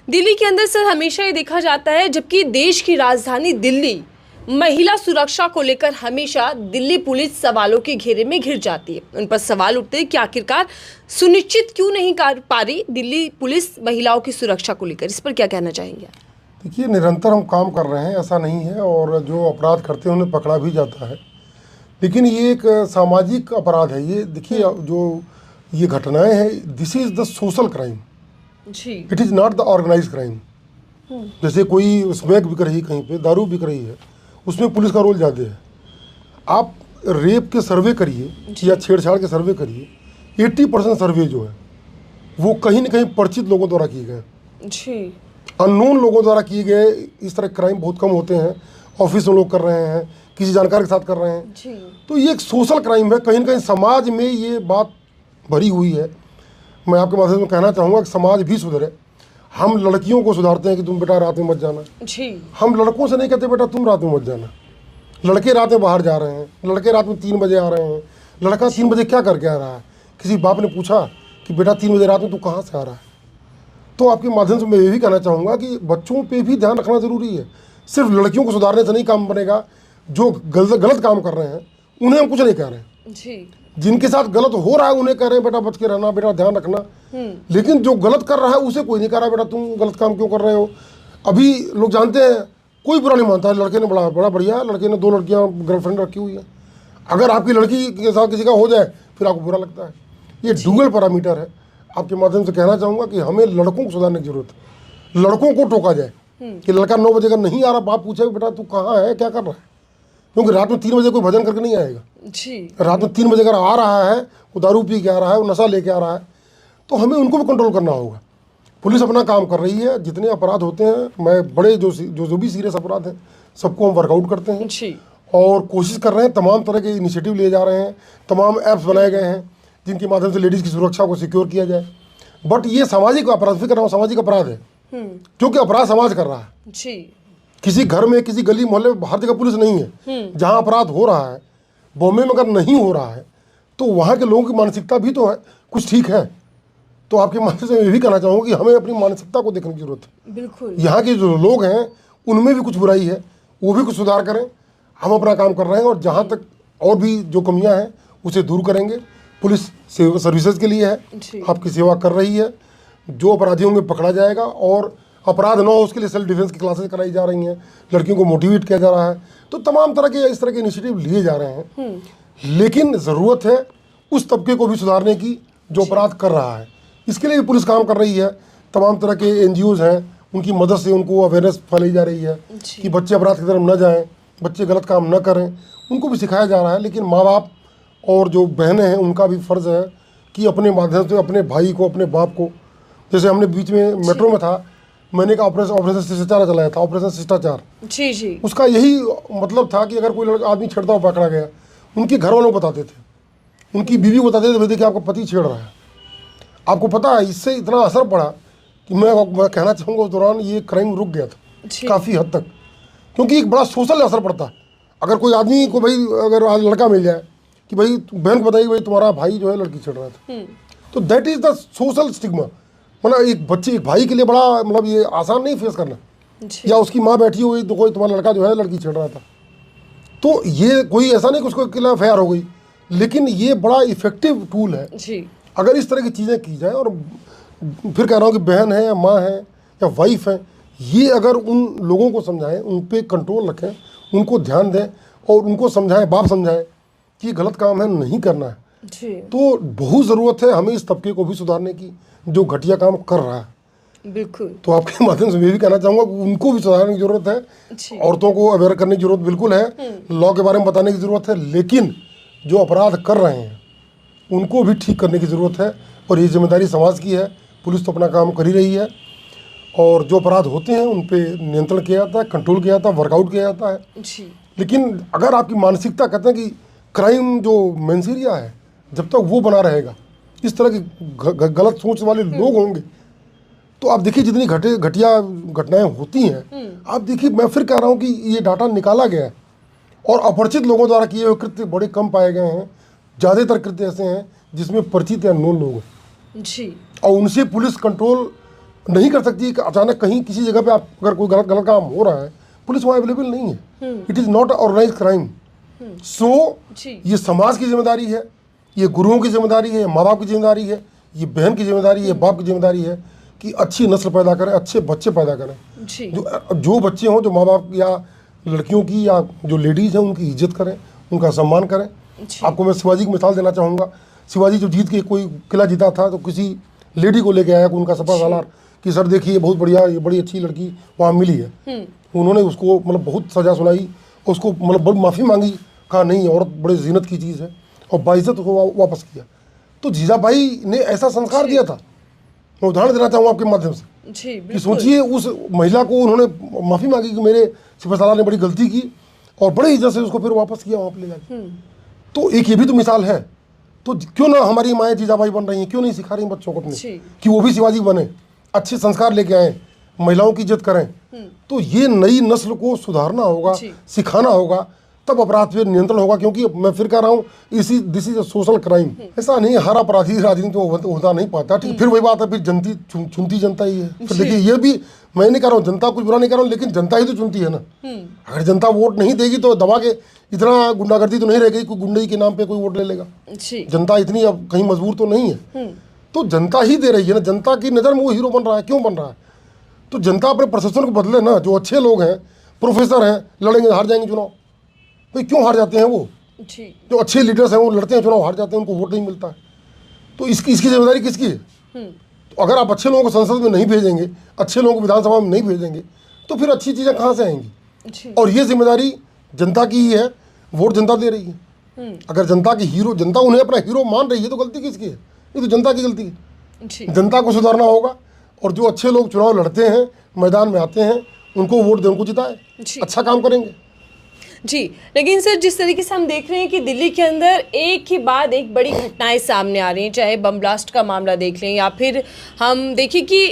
[SPEAKER 2] दिल्ली के अंदर सर हमेशा ये देखा जाता है, जबकि देश की राजधानी दिल्ली महिला सुरक्षा को लेकर हमेशा दिल्ली पुलिस सवालों के घेरे में घिर जाती है। उन पर सवाल उठते हैं कि आखिरकार सुनिश्चित क्यों नहीं कर पा रही दिल्ली पुलिस महिलाओं की सुरक्षा को लेकर, इस पर क्या कहना चाहेंगे?
[SPEAKER 1] देखिए, निरंतर हम काम कर रहे हैं, ऐसा नहीं है, और जो अपराध करते हैं उन्हें पकड़ा भी जाता है, लेकिन ये एक सामाजिक अपराध है। ये देखिए, जो ये घटनाएं हैं, this is the social crime, it is not the organise crime. जैसे कोई स्मैक बिक रही, कहीं पे दारू बिक रही है, उसमें पुलिस का रोल ज़्यादा है। आप रेप के सर्वे करिए या छेड़छाड़ के सर्वे करिए, 80% सर्वे जो है वो कहीं न कहीं परिचित लोगों द्वारा किए गए, अननोन लोगों द्वारा किए गए। इस तरह क्राइम बहुत कम होते हैं, ऑफिस में लोग कर रहे हैं, किसी जानकार के साथ कर रहे हैं। तो ये एक सोशल क्राइम है, कहीं न कहीं समाज में ये बात भरी हुई है। मैं आपके माध्यम से कहना चाहूँगा कि समाज भी सुधरे। हम लड़कियों को सुधारते हैं कि तुम बेटा रात में मत जाना, हम लड़कों से नहीं कहते बेटा तुम रात में मत जाना। लड़के रात में बाहर जा रहे हैं, लड़के रात में 3 बजे आ रहे हैं। लड़का 3 बजे क्या करके आ रहा है? किसी बाप ने पूछा कि बेटा 3 बजे रात में तू कहाँ से आ रहा है? तो आपके माध्यम से मैं ये भी कहना चाहूँगा कि बच्चों पे भी ध्यान रखना ज़रूरी है। सिर्फ लड़कियों को सुधारने से नहीं काम बनेगा। जो गलत काम कर रहे हैं उन्हें हम कुछ नहीं कह रहे हैं, जिनके साथ गलत हो रहा है उन्हें कह रहे हैं बेटा बच के रहना, बेटा ध्यान रखना। लेकिन जो गलत कर रहा है उसे कोई नहीं कह रहा बेटा तुम गलत काम क्यों कर रहे हो। अभी लोग जानते हैं, कोई बुरा नहीं मानता है, लड़के ने बड़ा बढ़िया, लड़के ने 2 लड़कियाँ गर्लफ्रेंड रखी हुई है। अगर आपकी लड़की के साथ किसी का हो जाए फिर आपको बुरा लगता है। ये डुअल पैरामीटर है। आपके माध्यम से कहना चाहूँगा कि हमें लड़कों को सुधारने की जरूरत है। लड़कों को टोका जाए कि लड़का 9 बजे का नहीं आ रहा, बाप पूछे बेटा तू कहाँ है, क्या कर रहा है, क्योंकि रात में 3 बजे कोई भजन करके नहीं आएगा। रात में 3 बजे अगर आ रहा है, वो दारू पी के आ रहा है, वो नशा लेके आ रहा है, तो हमें उनको भी कंट्रोल करना होगा। पुलिस अपना काम कर रही है। जितने अपराध होते हैं, मैं बड़े जो भी सीरियस अपराध हैं सबको हम वर्कआउट करते हैं और कोशिश कर रहे हैं। तमाम तरह के इनिशिएटिव लिए जा रहे हैं, तमाम ऐप्स बनाए गए हैं जिनके माध्यम से लेडीज़ की सुरक्षा को सिक्योर किया जाए। बट ये सामाजिक अपराध, फिर कर रहा हूँ, सामाजिक अपराध है, क्योंकि अपराध समाज कर रहा है। किसी घर में, किसी गली मोहल्ले में, हर जगह पुलिस नहीं है। जहाँ अपराध हो रहा है, बॉम्बे में अगर नहीं हो रहा है, तो वहाँ के लोगों की मानसिकता भी तो है कुछ ठीक है। तो आपके माध्यम से मैं भी कहना चाहूँगा कि हमें अपनी मानसिकता को देखने की जरूरत है। बिल्कुल, यहाँ के जो लोग हैं उनमें भी कुछ बुराई है, वो भी कुछ सुधार करें। हम अपना काम कर रहे हैं और जहाँ तक और भी जो कमियाँ हैं उसे दूर करेंगे। पुलिस सर्विसेज के लिए है, आपकी सेवा कर रही है। जो अपराधियों में पकड़ा जाएगा और अपराध न हो उसके लिए सेल्फ डिफेंस की क्लासेस कराई जा रही हैं, लड़कियों को मोटिवेट किया जा रहा है। तो तमाम तरह के इस तरह के इनिशिएटिव लिए जा रहे हैं। लेकिन ज़रूरत है उस तबके को भी सुधारने की जो अपराध कर रहा है। इसके लिए भी पुलिस काम कर रही है। तमाम तरह के NGOs हैं, उनकी मदद से उनको अवेयरनेस फैलाई जा रही है कि बच्चे अपराध की तरफ न जाएं, बच्चे गलत काम न करें, उनको भी सिखाया जा रहा है। लेकिन माँ बाप और जो बहनें हैं उनका भी फ़र्ज़ है कि अपने माध्यम से अपने भाई को, अपने बाप को, जैसे हमने बीच में मेट्रो में था, मैंने एक ऑपरेशन शिष्टाचार चलाया था, ऑपरेशन शिष्टाचार। उसका यही मतलब था कि अगर कोई आदमी छेड़ता हुआ पकड़ा गया, उनके घर वालों को बताते थे, उनकी बीवी को बताते थे, भाई देखिए आपका पति छेड़ रहा है। आपको पता है इससे इतना असर पड़ा कि मैं कहना चाहूँगा उस दौरान ये क्राइम रुक गया था काफ़ी हद तक, क्योंकि एक बड़ा सोशल असर पड़ता है। अगर कोई आदमी को, भाई अगर आज लड़का मिल जाए कि भाई बहन को बताइए भाई तुम्हारा भाई जो है लड़की छेड़ रहा था, तो that is the social stigma. मतलब एक भाई के लिए बड़ा, मतलब ये आसान नहीं फेस करना।
[SPEAKER 2] जी।
[SPEAKER 1] या उसकी माँ बैठी हुई तो कोई तुम्हारा लड़का जो है लड़की छेड़ रहा था। तो ये कोई ऐसा नहीं कि उसको खिलाफ एफआईआर हो गई, लेकिन ये बड़ा इफेक्टिव टूल है।
[SPEAKER 2] जी।
[SPEAKER 1] अगर इस तरह की चीज़ें की जाए, और फिर कह रहा हूँ कि बहन है या माँ है या वाइफ है, ये अगर उन लोगों को समझाएं, उन पे कंट्रोल रखें, उनको ध्यान दें और उनको समझाएं, बाप समझाएं कि ये गलत काम है, नहीं करना है,
[SPEAKER 2] जी।
[SPEAKER 1] तो बहुत ज़रूरत है हमें इस तबके को भी सुधारने की जो घटिया काम कर रहा है।
[SPEAKER 2] बिल्कुल।
[SPEAKER 1] तो आपके माध्यम से मैं भी कहना चाहूँगा कि उनको भी सुधारने की ज़रूरत
[SPEAKER 2] जी।
[SPEAKER 1] है, औरतों को अवेयर करने की ज़रूरत बिल्कुल है, लॉ के बारे में बताने की ज़रूरत है, लेकिन जो अपराध कर रहे हैं उनको भी ठीक करने की ज़रूरत है। और ये जिम्मेदारी समाज की है। पुलिस तो अपना काम कर ही रही है, और जो अपराध होते हैं उन पे नियंत्रण किया जाता है, कंट्रोल किया जाता है, वर्कआउट किया जाता है।
[SPEAKER 2] जी।
[SPEAKER 1] लेकिन अगर आपकी मानसिकता, कहते हैं कि क्राइम जो मेंसीरिया है, जब तक वो बना रहेगा, इस तरह की गलत सोच वाले लोग होंगे, तो आप देखिए जितनी घटिया घटनाएं होती हैं। आप देखिए, मैं फिर कह रहा हूँ कि ये डाटा निकाला गया है और अपरिचित लोगों द्वारा किए हुए कृत्य बड़े कम पाए गए हैं। ज़्यादातर कृत्य ऐसे हैं जिसमें परिचित या नोन लोग हैं,
[SPEAKER 2] जी।
[SPEAKER 1] और उनसे पुलिस कंट्रोल नहीं कर सकती कि अचानक कहीं किसी जगह पे आप अगर कोई गलत काम हो रहा है, पुलिस वहाँ अवेलेबल नहीं है। It is not organise crime. सो
[SPEAKER 2] जी।
[SPEAKER 1] ये समाज की जिम्मेदारी है, ये गुरुओं की जिम्मेदारी है, माँ बाप की जिम्मेदारी है, ये बहन की जिम्मेदारी है, बाप की जिम्मेदारी है कि अच्छी नस्ल पैदा करें, अच्छे बच्चे पैदा करें।
[SPEAKER 2] जी।
[SPEAKER 1] जो बच्चे हों, जो माँ बाप या लड़कियों की या जो लेडीज़ हैं उनकी इज्जत करें, उनका सम्मान करें। आपको मैं शिवाजी की मिसाल देना चाहूँगा। शिवाजी जब जीत के कोई किला जीता था तो किसी लेडी को लेके आया उनका सपा सालार कि सर देखिए बहुत बढ़िया, ये बड़ी अच्छी लड़की वहाँ मिली है। उन्होंने उसको मतलब बहुत सजा सुनाई, उसको मतलब बड़ी माफ़ी मांगी, कहा नहीं औरत बड़े जीनत की चीज़ है, और बाइज्जत को वापस किया। तो जीजाबाई ने ऐसा संस्कार दिया था। मैं उदाहरण देना चाहूँगा आपके माध्यम से
[SPEAKER 2] जी।
[SPEAKER 1] कि
[SPEAKER 2] बिल्कुल।
[SPEAKER 1] सोचिए उस महिला को उन्होंने माफ़ी मांगी कि मेरे सिपा सालार ने बड़ी गलती की, और बड़े इज्जत से उसको फिर वापस किया वहाँ पर ले जाके। तो एक ये भी तो मिसाल है। तो क्यों ना हमारी माएँ जीजाबाई बन रही हैं, क्यों नहीं सिखा रही बच्चों को अपने कि वो भी शिवाजी बने, अच्छे संस्कार लेके आएँ, महिलाओं की इज्जत करें। तो ये नई नस्ल को सुधारना होगा, सिखाना होगा, तब अपराध पे नियंत्रण होगा। क्योंकि मैं फिर कह रहा हूँ, this is a social crime. ऐसा नहीं हर अपराधी राजनीति में होता नहीं पाता। ठीक, फिर वही बात है, फिर चुनती जनता ही है। फिर देखिए, ये भी मैं नहीं कह रहा हूँ, जनता कुछ बुरा नहीं कर रहा हूँ, लेकिन जनता ही तो चुनती है ना। अगर जनता वोट नहीं देगी तो दबा के इतना गुंडागर्दी तो नहीं रहेगी, कोई गुंडई के नाम पे कोई वोट ले लेगा। जनता इतनी अब कहीं मजबूर तो नहीं है, तो जनता ही दे रही है ना। जनता की नज़र में वो हीरो बन रहा है, क्यों बन रहा है? तो जनता अपने प्रशासन को बदले ना। जो अच्छे लोग हैं, प्रोफेसर हैं, लड़ेंगे, हार जाएंगे चुनाव। भाई क्यों हार जाते हैं वो? जो अच्छे लीडर्स हैं वो लड़ते हैं चुनाव, हार जाते हैं, उनको वोट नहीं मिलता है। तो इसकी जिम्मेदारी किसकी है? तो अगर आप अच्छे लोगों को संसद में नहीं भेजेंगे, अच्छे लोगों को विधानसभा में नहीं भेजेंगे, तो फिर अच्छी चीज़ें कहाँ से आएंगी? और ये जिम्मेदारी जनता की ही है। वोट जनता दे रही है। अगर जनता की हीरो, जनता उन्हें अपना हीरो मान रही है, तो गलती किसकी है? ये तो जनता की गलती है। जनता को सुधारना होगा, और जो अच्छे लोग चुनाव लड़ते हैं, मैदान में आते हैं, उनको वोट दें, उनको जिताए, अच्छा काम करेंगे।
[SPEAKER 2] जी। लेकिन सर, जिस तरीके से हम देख रहे हैं कि दिल्ली के अंदर एक के बाद एक बड़ी घटनाएं सामने आ रही हैं, चाहे बम ब्लास्ट का मामला देख लें, या फिर हम देखें कि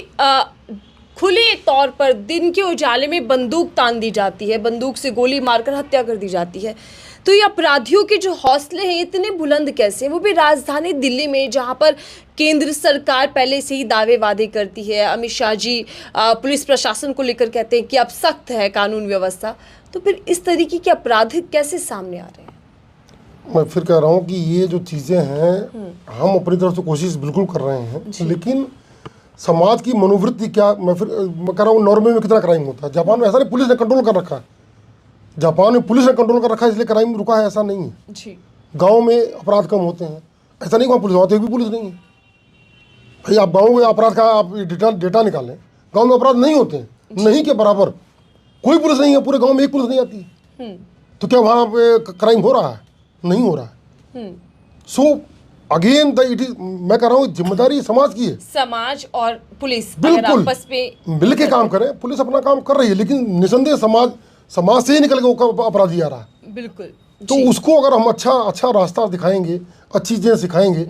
[SPEAKER 2] खुले तौर पर दिन के उजाले में बंदूक तान दी जाती है, बंदूक से गोली मारकर हत्या कर दी जाती है। तो ये अपराधियों के जो हौसले हैं इतने बुलंद कैसे हैं, वो भी राजधानी दिल्ली में, जहां पर केंद्र सरकार पहले से ही दावे वादे करती है। अमित शाह जी पुलिस प्रशासन को लेकर कहते हैं कि अब सख्त है कानून व्यवस्था। तो फिर इस तरीके के अपराध कैसे सामने आ रहे हैं?
[SPEAKER 1] मैं फिर कह रहा हूँ कि ये जो चीज़ें हैं, हम अपनी तरफ से कोशिश बिल्कुल कर रहे हैं, लेकिन समाज की मनोवृत्ति क्या। मैं कह रहा हूँ, नॉर्वे में कितना क्राइम होता है, जापान में ऐसा नहीं, पुलिस ने कंट्रोल कर रखा है। जापान में पुलिस ने कंट्रोल कर रखा है, इसलिए क्राइम रुका है, ऐसा नहीं है। गाँव में अपराध कम होते हैं, ऐसा नहीं, वहाँ पुलिस होती है, भी पुलिस नहीं है। भाई आप गाँव में अपराध का आप डेटा निकालें, गाँव में अपराध नहीं होते हैं, नहीं के बराबर। कोई पुलिस नहीं है, पूरे गांव में एक पुलिस नहीं आती है। तो क्या वहाँ पे क्राइम हो रहा है? नहीं हो रहा है। सो अगेन मैं कह रहा हूँ, जिम्मेदारी समाज की है। समाज और पुलिस बिल्कुल आपस में मिल के काम करें। पुलिस अपना काम कर रही है, लेकिन निसंदेह समाज से ही निकल के वो अपराधी आ रहा है। बिल्कुल। तो उसको अगर हम अच्छा रास्ता दिखाएंगे, अच्छी चीज़ें सिखाएंगे,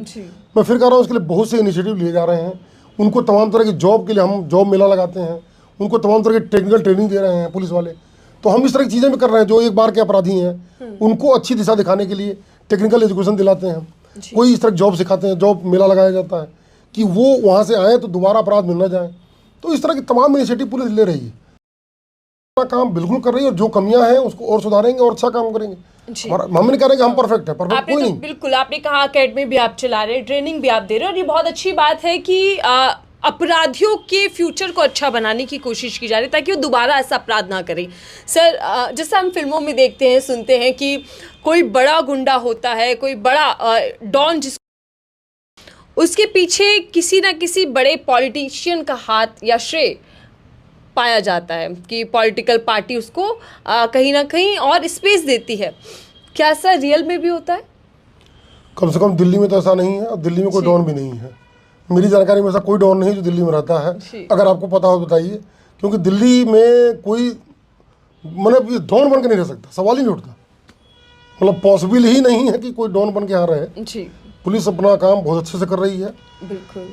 [SPEAKER 1] मैं फिर कह रहा हूँ, उसके लिए बहुत से इनिशिएटिव लिए जा रहे हैं। उनको तमाम तरह की जॉब के लिए हम जॉब मेला लगाते हैं, उनको तमाम तरह की टेक्निकल ट्रेनिंग दे रहे हैं पुलिस वाले। तो हम इस तरह की चीज़ें भी कर रहे हैं। जो एक बार के अपराधी हैं उनको अच्छी दिशा दिखाने के लिए टेक्निकल एजुकेशन दिलाते हैं हम। कोई इस तरह जॉब सिखाते हैं, जॉब मेला लगाया जाता है कि वो वहाँ से आए तो दोबारा अपराध मिल ना जाए। तो इस तरह की तमाम इनिशिएटिव पुलिस ले रही है। अपना काम बिल्कुल कर रही है और जो कमियां हैं उसको और सुधारेंगे और अच्छा काम करेंगे।
[SPEAKER 2] जी।
[SPEAKER 1] और हम नहीं कह रहे कि हम परफेक्ट है, परफेक्ट
[SPEAKER 2] आपने
[SPEAKER 1] कोई
[SPEAKER 2] तो
[SPEAKER 1] नहीं।
[SPEAKER 2] बिल्कुल, आपने कहा एकेडमी भी आप चला रहे हैं, ट्रेनिंग भी आप दे रहे हैं, और ये बहुत अच्छी बात है कि अपराधियों के फ्यूचर को अच्छा बनाने की कोशिश की जा रही है ताकि वो दोबारा ऐसा अपराध ना करें। सर, जैसे हम फिल्मों में देखते हैं, सुनते हैं कि कोई बड़ा गुंडा होता है, कोई बड़ा डॉन, जिस उसके पीछे किसी ना किसी बड़े पॉलिटिशियन का हाथ या श्रेय पाया जाता है कि पॉलिटिकल पार्टी उसको कहीं ना कहीं और स्पेस देती है। क्या ऐसा रियल में भी होता है?
[SPEAKER 1] कम से कम दिल्ली में तो ऐसा नहीं है, और दिल्ली में कोई डॉन भी नहीं है। मेरी जानकारी में ऐसा कोई डॉन नहीं जो दिल्ली में रहता है। अगर आपको पता हो बताइए, क्योंकि दिल्ली में कोई मतलब ये डॉन बन के नहीं रह सकता, सवाल ही नहीं उठता। मतलब पॉसिबल ही नहीं है कि कोई डॉन बन के यहाँ रहे।
[SPEAKER 2] जी,
[SPEAKER 1] पुलिस अपना काम बहुत अच्छे से कर रही है।
[SPEAKER 2] बिल्कुल।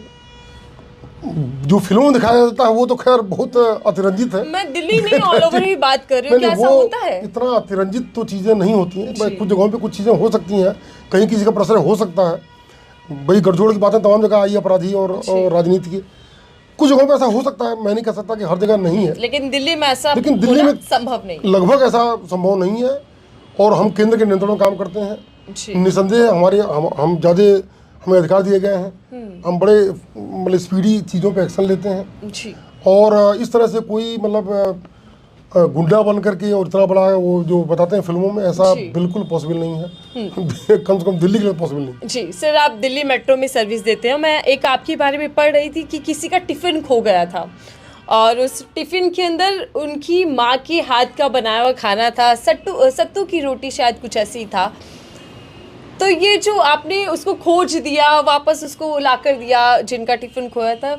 [SPEAKER 1] जो फिल्मों में दिखाया जाता है वो तो खैर बहुत अतिरंजित है।
[SPEAKER 2] मैं दिल्ली नहीं, ऑल ओवर ही बात कर रही हूँ। क्या ऐसा
[SPEAKER 1] वो
[SPEAKER 2] होता है?
[SPEAKER 1] इतना अतिरंजित तो चीज़ें नहीं होती हैं। कुछ जगहों पे कुछ चीज़ें हो सकती हैं, कहीं किसी का प्रश्रय हो सकता है। भाई गठजोड़ की बातें तमाम जगह आई, अपराधी और राजनीति की। कुछ जगहों पे ऐसा हो सकता है, मैं नहीं कह सकता कि हर जगह नहीं है,
[SPEAKER 2] लेकिन दिल्ली में ऐसा
[SPEAKER 1] लेकिन दिल्ली में
[SPEAKER 2] संभव नहीं।
[SPEAKER 1] लगभग ऐसा संभव नहीं है। और हम केंद्र के नियंत्रण में काम करते हैं।
[SPEAKER 2] जी,
[SPEAKER 1] निसंदेह हम ज़्यादा हमें अधिकार दिए गए हैं। हम बड़े मतलब स्पीडी चीज़ों पे एक्शन लेते हैं।
[SPEAKER 2] जी,
[SPEAKER 1] और इस तरह से कोई मतलब गुंडा बन करके और इतना बड़ा वो जो बताते हैं फिल्मों में, ऐसा बिल्कुल पॉसिबल नहीं है। कम से कम दिल्ली के लिए पॉसिबल नहीं।
[SPEAKER 2] जी। सर, आप दिल्ली मेट्रो में सर्विस देते हैं। मैं एक आपके बारे में पढ़ रही थी कि किसी का टिफ़िन खो गया था और उस टिफ़िन के अंदर उनकी माँ के हाथ का बनाया हुआ खाना था, सत्तू की रोटी शायद, कुछ ऐसी ही था। तो ये जो आपने उसको खोज दिया, वापस उसको ला कर दिया जिनका टिफ़िन खोया था,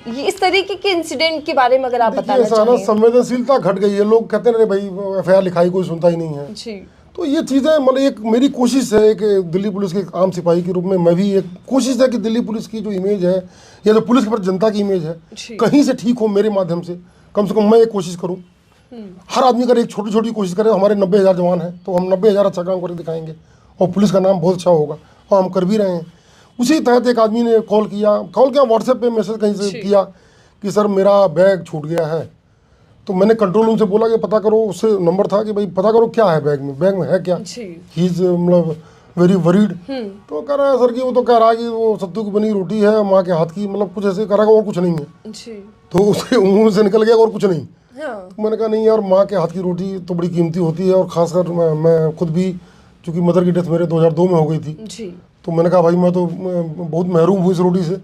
[SPEAKER 2] ये इस तरीके के इंसिडेंट के बारे में अगर आप बताना चाहें।
[SPEAKER 1] संवेदनशीलता घट गई है। लोग कहते हैं भाई FIR लिखाई, कोई सुनता ही नहीं है।
[SPEAKER 2] जी,
[SPEAKER 1] तो ये चीज़ें मतलब एक मेरी कोशिश है, एक दिल्ली पुलिस के आम सिपाही के रूप में मैं भी एक कोशिश है कि दिल्ली पुलिस की जो इमेज है या जो पुलिस के प्रति जनता की इमेज है कहीं से ठीक हो। मेरे माध्यम से कम मैं एक कोशिश करूँ। हर आदमी अगर एक छोटी छोटी कोशिश करे, हमारे 90,000 जवान हैं तो हम 90,000 अच्छा काम करके दिखाएंगे और पुलिस का नाम बहुत अच्छा होगा, और हम कर भी रहे हैं। उसी तहत एक आदमी ने कॉल किया व्हाट्सएप पे मैसेज कहीं से किया कि सर मेरा बैग छूट गया है। तो मैंने कंट्रोल रूम से बोला कि पता करो, उससे नंबर था कि भाई पता करो क्या है बैग में है क्या। ही इज मतलब वेरी वरीड। तो कह रहा है सर कि वो तो कह रहा है कि वो सत्तू की बनी रोटी है माँ के हाथ की, मतलब कुछ ऐसे कह रहा है और कुछ नहीं है। तो उसके मुंह से निकल गया और कुछ नहीं। तो मैंने कहा नहीं यार, माँ के हाथ की रोटी तो बड़ी कीमती होती है, और खासकर मैं खुद भी, चूँकि मदर की डेथ मेरे 2002 में हो गई थी, तो मैंने कहा भाई मैं तो बहुत महरूम हूँ इस रोटी से,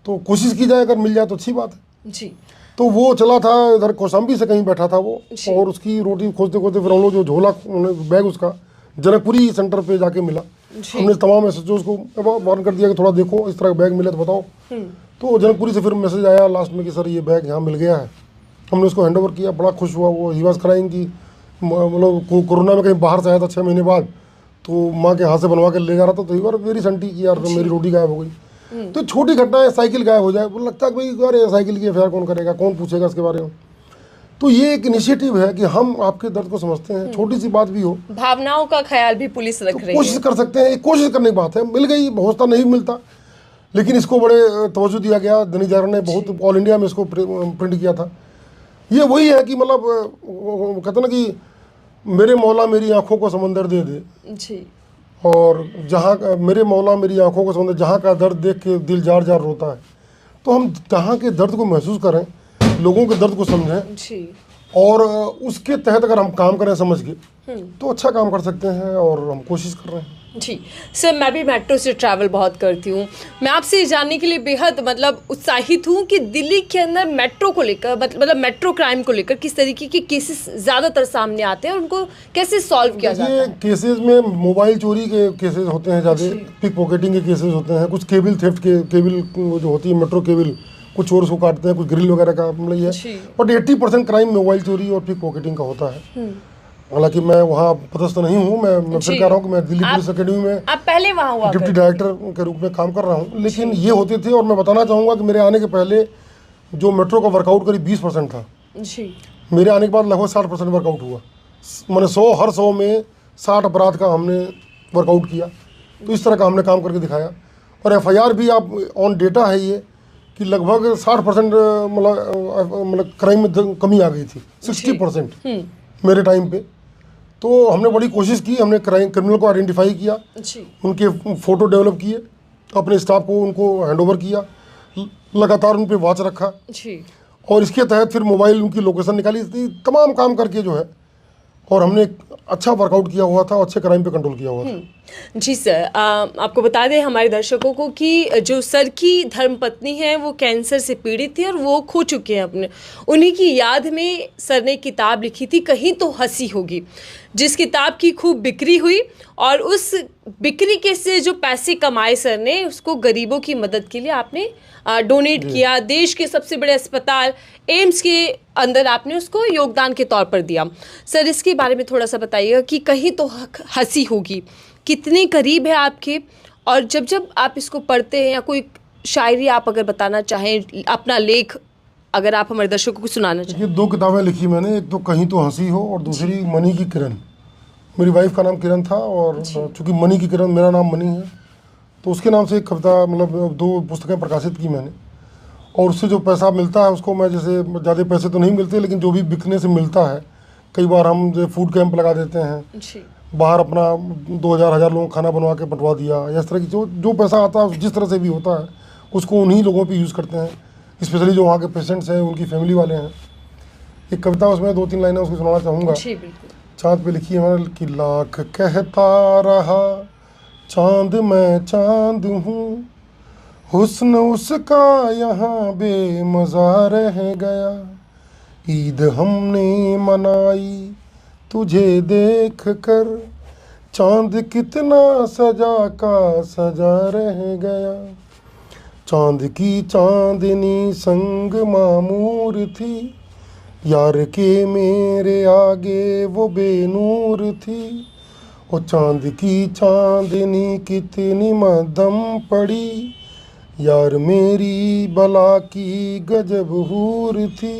[SPEAKER 1] तो कोशिश की जाए, अगर मिल जाए तो अच्छी बात है।
[SPEAKER 2] जी।
[SPEAKER 1] तो वो चला था इधर कौशाम्बी से कहीं बैठा था वो, और उसकी रोटी खोजते खोजते फिर हम लोग जो झोला बैग उसका जनकपुरी सेंटर पे जाके मिला। हमने तमाम SHOs को वार्न कर दिया कि थोड़ा देखो, इस तरह का बैग मिले तो बताओ। तो जनकपुरी से फिर मैसेज आया लास्ट में कि सर ये बैग यहाँ मिल गया है। हमने उसको हैंड ओवर किया, बड़ा खुश हुआ वो। ही वाज क्राइंग कि मतलब कोरोना में कहीं बाहर से आया था 6 महीने बाद, तो माँ के हाथ से बनवा के ले जा रहा था, तो ही वेरी सन्टी कि यार मेरी रोटी गायब हो गई। तो छोटी घटना है, साइकिल गायब हो जाए, वो लगता है कि भाई यार साइकिल की FIR कौन करेगा, कौन पूछेगा इसके बारे में। तो ये एक इनिशिएटिव है कि हम आपके दर्द को समझते हैं, छोटी सी बात भी हो,
[SPEAKER 2] भावनाओं का ख्याल भी पुलिस रख रही है।
[SPEAKER 1] कोशिश कर सकते हैं, एक कोशिश करने की बात है। मिल गई, हौसला नहीं मिलता, लेकिन इसको बड़े तवज्जो दिया गया। दैनिक जागरण ने बहुत ऑल इंडिया में इसको प्रिंट किया था। ये वही है कि मतलब कहते ना कि मेरे मौला मेरी आंखों को समंदर दे दे
[SPEAKER 2] जी,
[SPEAKER 1] और जहाँ मेरे मौला मेरी आंखों को समंदर, जहाँ का दर्द देख के दिल जार जार रोता है। तो हम जहाँ के दर्द को महसूस करें, लोगों के दर्द को समझें
[SPEAKER 2] जी,
[SPEAKER 1] और उसके तहत अगर हम काम करें समझ के, तो अच्छा काम कर सकते हैं, और हम कोशिश कर रहे हैं।
[SPEAKER 2] जी। सर, मैं भी मेट्रो से ट्रैवल बहुत करती हूँ। मैं आपसे ये जानने के लिए बेहद मतलब उत्साहित हूँ कि दिल्ली के अंदर मेट्रो को लेकर, मतलब मेट्रो क्राइम को लेकर किस तरीके के केसेस ज़्यादातर सामने आते हैं और उनको कैसे सॉल्व किया जाता है।
[SPEAKER 1] केसेस में मोबाइल चोरी के केसेस होते हैं ज़्यादा, पिक पॉकेटिंग के केसेस होते हैं, कुछ केबल थेफ्ट के, केबल जो होती है मेट्रो केबल, कुछ चोर उसको काटते हैं, कुछ ग्रिल वगैरह का मतलब ये है। बट 80% क्राइम मोबाइल चोरी और पिक पॉकेटिंग का होता है। हालांकि मैं वहाँ पदस्थ नहीं हूँ, मैं फिर कह रहा हूँ कि मैं दिल्ली पुलिस अकेडमी में
[SPEAKER 2] आप पहले वहाँ हुआ
[SPEAKER 1] डिप्टी डायरेक्टर के रूप में काम कर रहा हूँ। लेकिन ये होते थे, और मैं बताना चाहूँगा कि मेरे आने के पहले जो मेट्रो का वर्कआउट करीब 20% था
[SPEAKER 2] जी।
[SPEAKER 1] मेरे आने के बाद लगभग 60% वर्कआउट हुआ। मैंने 100 में 60 अपराध का हमने वर्कआउट किया। तो इस तरह का हमने काम करके दिखाया। और FIR भी आप ऑन डेटा है ये कि लगभग 60% मतलब क्राइम में कमी आ गई थी, 60% मेरे टाइम पे। तो हमने बड़ी कोशिश की, हमने क्रिमिनल को आइडेंटिफाई किया, उनके फ़ोटो डेवलप किए, अपने स्टाफ को उनको हैंडओवर किया, लगातार उन पे वॉच रखा और इसके तहत फिर मोबाइल उनकी लोकेशन निकाली, तमाम काम करके जो है, और हमने एक अच्छा वर्कआउट किया हुआ था, अच्छे क्राइम पे कंट्रोल किया हुआ था।
[SPEAKER 2] जी सर, आपको बता दें हमारे दर्शकों को कि जो सर की धर्मपत्नी है वो कैंसर से पीड़ित थी और वो खो चुके हैं अपने। उन्हीं की याद में सर ने किताब लिखी थी कहीं तो हंसी होगी, जिस किताब की खूब बिक्री हुई और उस बिक्री के से जो पैसे कमाए सर ने उसको गरीबों की मदद के लिए आपने डोनेट किया। देश के सबसे बड़े अस्पताल एम्स के अंदर आपने उसको योगदान के तौर पर दिया। सर इसके बारे में थोड़ा सा बताइएगा कि कहीं तो हंसी होगी कितने करीब है आपके, और जब जब आप इसको पढ़ते हैं या कोई शायरी आप अगर बताना चाहें, अपना लेख अगर आप हमारे दर्शकों को सुनाना चाहें।
[SPEAKER 1] ये 2 किताबें लिखी मैंने, एक तो कहीं तो हंसी हो और दूसरी मनी की किरण। मेरी वाइफ का नाम किरण था और चूंकि मनी की किरण मेरा नाम मनी है, तो उसके नाम से एक कविता, मतलब 2 पुस्तकें प्रकाशित की मैंने। और उससे जो पैसा मिलता है उसको मैं, जैसे ज़्यादा पैसे तो नहीं मिलते लेकिन जो भी बिकने से मिलता है, कई बार हम जो फूड कैंप लगा देते हैं, बाहर अपना 2000 लोगों का खाना बनवा के बंटवा दिया, या इस तरह की जो पैसा आता है जिस तरह से भी होता है उसको उन्हीं लोगों पे यूज़ करते हैं, स्पेशली जो वहाँ के पेशेंट्स हैं, उनकी फैमिली वाले हैं। एक कविता उसमें 2-3 लाइनें उसकी सुनाना चाहूँगा। चाँद पे लिखी है कि लाख कहता रहा चाँद मैं चाँद हूँ, हुस्न उसका यहाँ बेमज़ा रह गया, ईद हमने मनाई तुझे देख कर, चाँद कितना सजा का सजा रह गया, चाँद की चाँदनी संग मामूर थी, यार के मेरे आगे वो बेनूर थी, और चाँद की चाँदनी कितनी मध्यम पड़ी, यार मेरी बला की गजब हूर थी,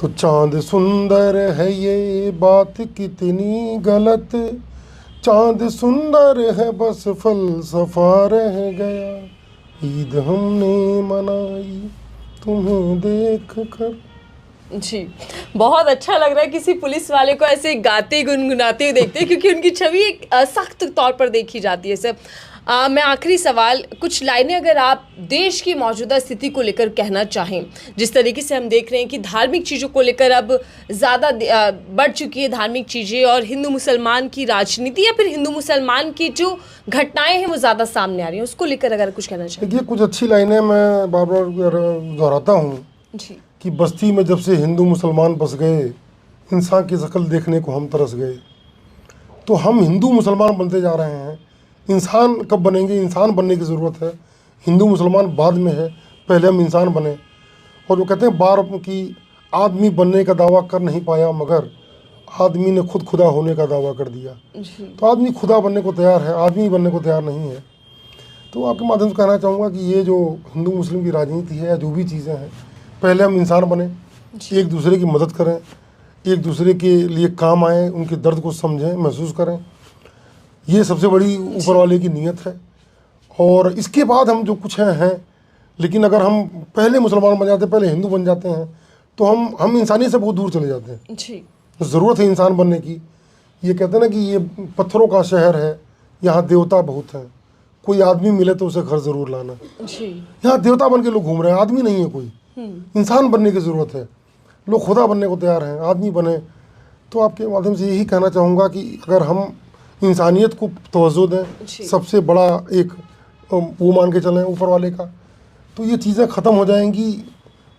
[SPEAKER 1] तो चाँद सुंदर है ये बात कितनी गलत, चाँद सुंदर है बस फलसफा रह गया, ईद हमने मनाई तुम्हें देख कर।
[SPEAKER 2] जी, बहुत अच्छा लग रहा है किसी पुलिस वाले को ऐसे गाते गुनगुनाते हुए देखते हैं, क्योंकि उनकी छवि एक सख्त तौर पर देखी जाती है सर। मैं आखिरी सवाल, कुछ लाइनें अगर आप देश की मौजूदा स्थिति को लेकर कहना चाहें, जिस तरीके से हम देख रहे हैं कि धार्मिक चीज़ों को लेकर अब ज़्यादा बढ़ चुकी है धार्मिक चीज़ें, और हिंदू मुसलमान की राजनीति या फिर हिंदू मुसलमान की जो घटनाएं हैं वो ज़्यादा सामने आ रही हैं, उसको लेकर अगर कुछ कहना चाहें।
[SPEAKER 1] देखिए, कुछ अच्छी लाइनें मैं बार बार दोहराता हूँ
[SPEAKER 2] जी,
[SPEAKER 1] कि बस्ती में जब से हिंदू मुसलमान बस गए, इंसान की शक्ल देखने को हम तरस गए। तो हम हिंदू मुसलमान बनते जा रहे हैं, इंसान कब बनेंगे? इंसान बनने की ज़रूरत है। हिंदू मुसलमान बाद में है, पहले हम इंसान बने। और वो कहते हैं बार कि आदमी बनने का दावा कर नहीं पाया, मगर आदमी ने खुद खुदा होने का दावा कर दिया। तो आदमी खुदा बनने को तैयार है, आदमी बनने को तैयार नहीं है। तो आपके माध्यम से कहना चाहूँगा कि ये जो हिंदू मुस्लिम की राजनीति है या जो भी चीज़ें हैं, पहले हम इंसान बने, एक दूसरे की मदद करें, एक दूसरे के लिए काम आएँ, उनके दर्द को समझें, महसूस करें। ये सबसे बड़ी ऊपर वाले की नीयत है। और इसके बाद हम जो कुछ हैं, लेकिन अगर हम पहले मुसलमान बन जाते, पहले हिंदू बन जाते हैं, तो हम इंसानियत से बहुत दूर चले जाते हैं। ज़रूरत है इंसान बनने की। ये कहते हैं ना कि ये पत्थरों का शहर है, यहाँ देवता बहुत हैं, कोई आदमी मिले तो उसे घर ज़रूर लाना। यहाँ देवता बन के लोग घूम रहे हैं, आदमी नहीं है कोई। इंसान बनने की ज़रूरत है, लोग खुदा बनने को तैयार हैं, आदमी बने। तो आपके माध्यम से यही कहना चाहूँगा कि अगर हम इंसानियत को तवज्जो दें, सबसे बड़ा एक वो मान के चलें ऊपर वाले का, तो ये चीज़ें ख़त्म हो जाएंगी।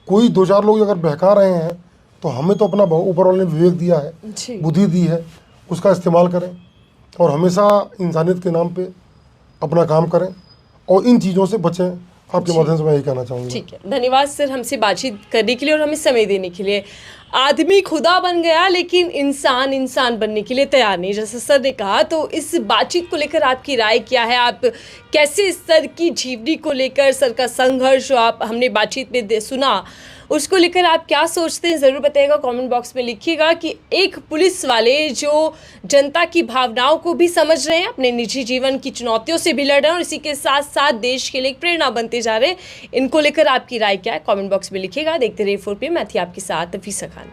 [SPEAKER 1] कोई 2-4 लोग अगर बहका रहे हैं, तो हमें तो अपना ऊपर वाले ने विवेक दिया है, बुद्धि दी है, उसका इस्तेमाल करें और हमेशा इंसानियत के नाम पे अपना काम करें और इन चीज़ों से बचें। आपके माध्यम से मैं यही कहना चाहूँगा।
[SPEAKER 2] ठीक है, धन्यवाद सर हमसे बातचीत करने के लिए और हमें समय देने के लिए। आदमी खुदा बन गया लेकिन इंसान बनने के लिए तैयार नहीं, जैसे सर ने कहा। तो इस बातचीत को लेकर आपकी राय क्या है? आप कैसे सर की जीवनी को लेकर, सर का संघर्ष जो आप हमने बातचीत में सुना, उसको लेकर आप क्या सोचते हैं ज़रूर बताइएगा, कमेंट बॉक्स में लिखिएगा कि एक पुलिस वाले जो जनता की भावनाओं को भी समझ रहे हैं, अपने निजी जीवन की चुनौतियों से भी लड़ रहे हैं और इसी के साथ साथ देश के लिए एक प्रेरणा बनते जा रहे हैं। इनको लेकर आपकी राय क्या है, कमेंट बॉक्स में लिखिएगा। देखते रहिए 4PM, मैं थी आपके साथ नफीसा खान।